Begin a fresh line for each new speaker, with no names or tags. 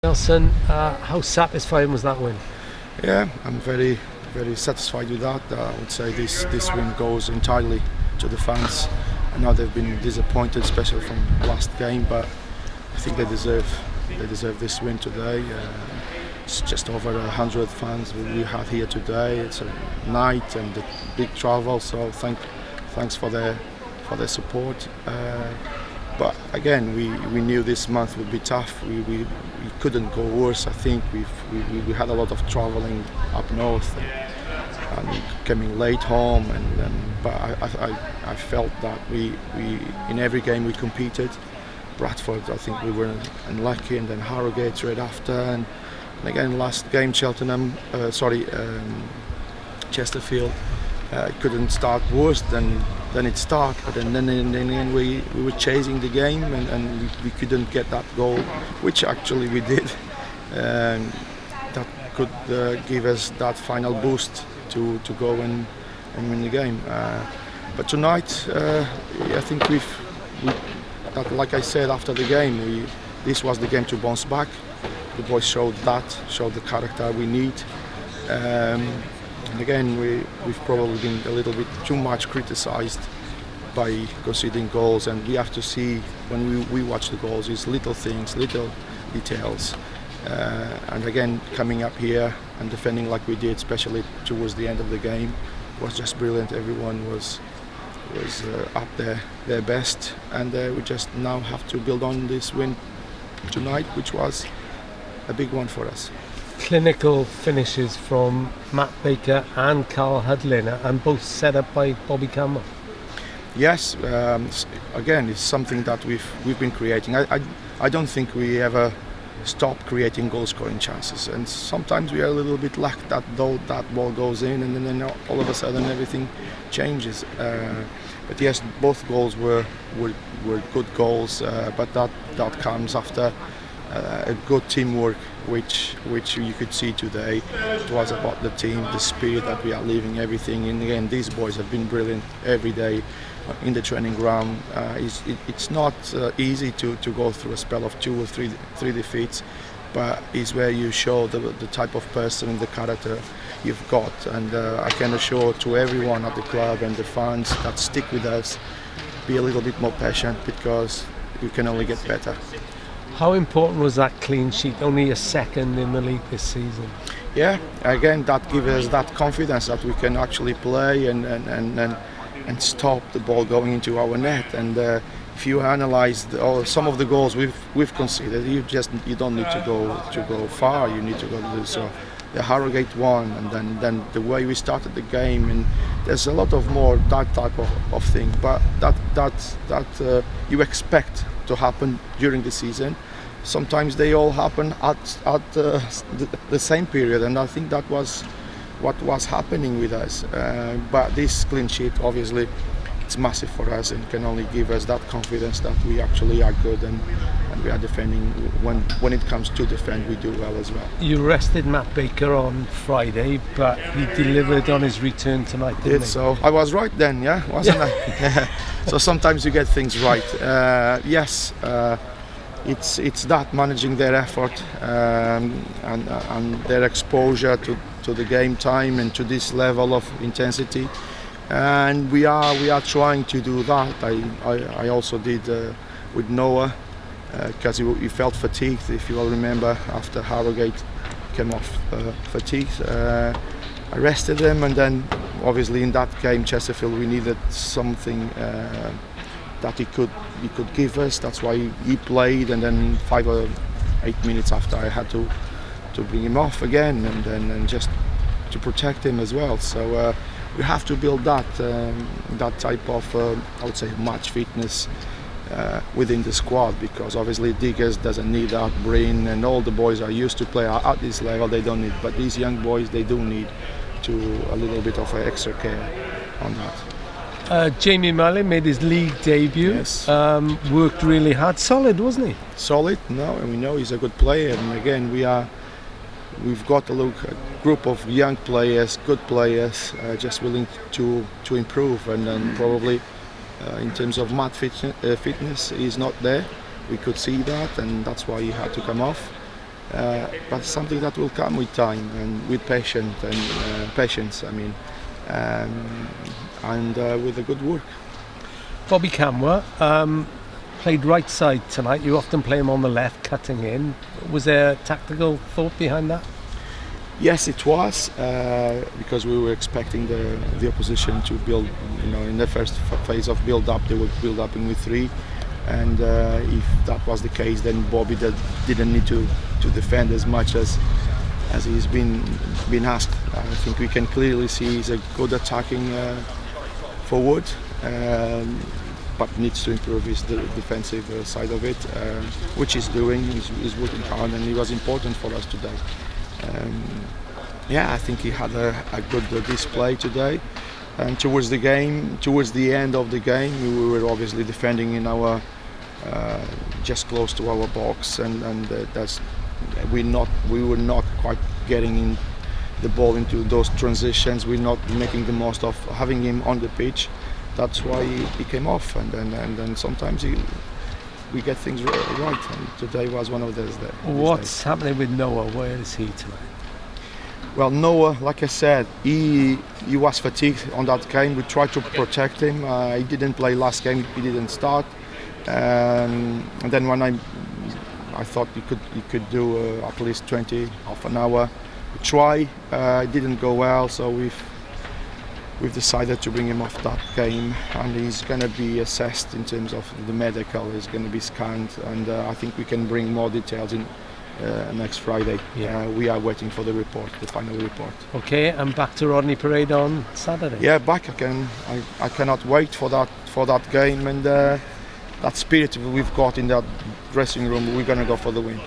Nelson, how satisfying was that win?
Yeah, I'm very satisfied with that. I would say this win goes entirely to the fans. I know they've been disappointed, especially from last game, but I think they deserve this win today. It's just over 100 fans we had here today. It's a night and a big travel, so thanks for their support. But again, we knew this month would be tough. We couldn't go worse. I think we had a lot of travelling up north and coming late home. But I felt that we in every game we competed. Bradford, I think we were unlucky, and then Harrogate right after, and again last game Chesterfield. It couldn't start worse than it started, but then in the end we were chasing the game and we couldn't get that goal, which actually we did. That could give us that final boost to go and win the game. But tonight, I think like I said after the game, this was the game to bounce back. The boys showed the character we need. And again, we've probably been a little bit too much criticised by conceding goals, and we have to see when we watch the goals is little things, little details. And again, coming up here and defending like we did, especially towards the end of the game, was just brilliant. Everyone was up their best, and we just now have to build on this win tonight, which was a big one for us.
Clinical finishes from Matt Baker and Carl Hudlin, and both set up by Bobby Campbell.
Yes, again, it's something that we've been creating. I don't think we ever stop creating goal-scoring chances, and sometimes we are a little bit lack that ball goes in, and then all of a sudden everything changes. But yes, both goals were good goals, but that comes after a good teamwork, which you could see today. It was about the team, the spirit that we are living, everything. And again, these boys have been brilliant every day in the training ground. It's not easy to go through a spell of 2 or 3 defeats, but it's where you show the type of person and the character you've got. And I can assure to everyone at the club and the fans that stick with us, be a little bit more patient, because we can only get better.
How important was that clean sheet? Only a second in the league this season.
Yeah, again, that gives us that confidence that we can actually play and stop the ball going into our net. And if you analyse some of the goals we've conceded, you don't need to go far. You need to go to so the Harrogate one, and then the way we started the game, and there's a lot of more that type of thing. But that you expect to happen during the season. Sometimes they all happen at the same period, and I think that was what was happening with us. But this clean sheet, obviously, it's massive for us and can only give us that confidence that we actually are good and we are defending. When it comes to defend, we do well as well.
You rested Matt Baker on Friday, but he delivered on his return tonight, didn't he?
So I was right then, yeah, wasn't I? So sometimes you get things right. Yes, it's that managing their effort and their exposure to the game time and to this level of intensity, and we are trying to do that. I also did with Noah because he felt fatigued. If you all remember, after Harrogate came off fatigued. I rested him, and then obviously in that game Chesterfield we needed something that he could give us. That's why he played, and then 5 or 8 minutes after I had to bring him off again, and just to protect him as well. So we have to build that type of I would say match fitness within the squad, because obviously Diggers doesn't need that. Bryn and all the boys are used to play at this level, they don't need, but these young boys, they do need a little bit of extra care on that.
Jamie Mullin made his league debut.
Yes.
Worked really hard. Solid, wasn't he?
Solid, no, and we know he's a good player. And again, we've got a group of young players, good players, just willing to improve. And then probably in terms of mat fitness, he's not there. We could see that, and that's why he had to come off. but something that will come with time and with patience. I mean, and with a good work.
Bobby Camwa played right side tonight. You often play him on the left, cutting in. Was there a tactical thought behind that?
Yes, it was, because we were expecting the opposition to build. In the first phase of build-up, they were build-upping with three, and if that was the case, then Bobby didn't need to defend as much as he's been asked. I think we can clearly see he's a good attacking forward, but needs to improve his defensive side of it, which he's doing. He's working hard, and he was important for us today. I think he had a good display today. And towards the end of the game, we were obviously defending in our just close to our box, and we were not quite getting in the ball into those transitions. We're not making the most of having him on the pitch. That's why he came off, and then sometimes we get things right. And today was one of those days.
What's happening with Noah? Where is he tonight?
Well, Noah, like I said, he was fatigued on that game. We tried to protect him. He didn't play last game. He didn't start. And then when I thought he could do at least 20, half an hour. We try. It didn't go well, so we've decided to bring him off that game, and he's going to be assessed in terms of the medical. He's going to be scanned, and I think we can bring more details in next Friday. We are waiting for the final report.
Okay, and back to Rodney Parade on Saturday.
Yeah, back again. I cannot wait for that game, and that spirit we've got in that dressing room. We're going to go for the win.